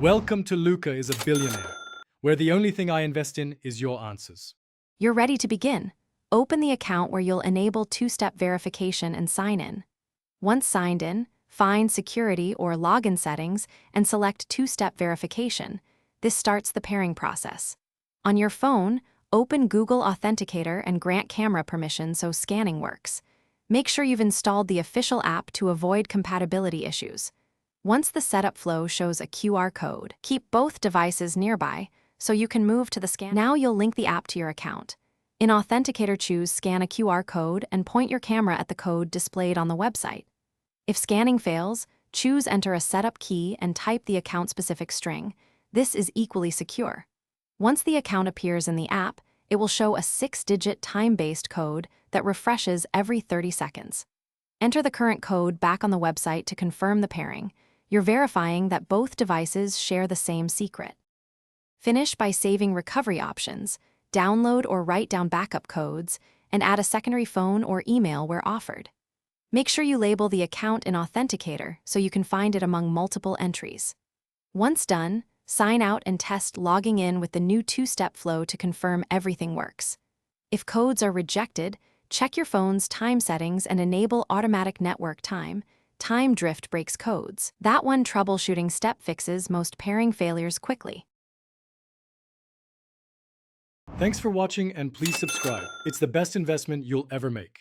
Welcome to Luca is a Billionaire, where the only thing I invest in is your answers. You're ready to begin. Open the account where you'll enable two-step verification and sign in. Once signed in, find Security or Login Settings and select Two-Step Verification. This starts the pairing process. On your phone, open Google Authenticator and grant camera permission so scanning works. Make sure you've installed the official app to avoid compatibility issues. Once the setup flow shows a QR code, keep both devices nearby so you can move to the scan. Now you'll link the app to your account. In Authenticator, choose Scan a QR code and point your camera at the code displayed on the website. If scanning fails, choose Enter a setup key and type the account-specific string. This is equally secure. Once the account appears in the app, it will show a 6-digit time-based code that refreshes every 30 seconds. Enter the current code back on the website to confirm the pairing. You're verifying that both devices share the same secret. Finish by saving recovery options, download or write down backup codes, and add a secondary phone or email where offered. Make sure you label the account in Authenticator so you can find it among multiple entries. Once done, sign out and test logging in with the new two-step flow to confirm everything works. If codes are rejected, check your phone's time settings and enable automatic network time. Time drift breaks codes. That one troubleshooting step fixes most pairing failures quickly. Thanks for watching and please subscribe. It's the best investment you'll ever make.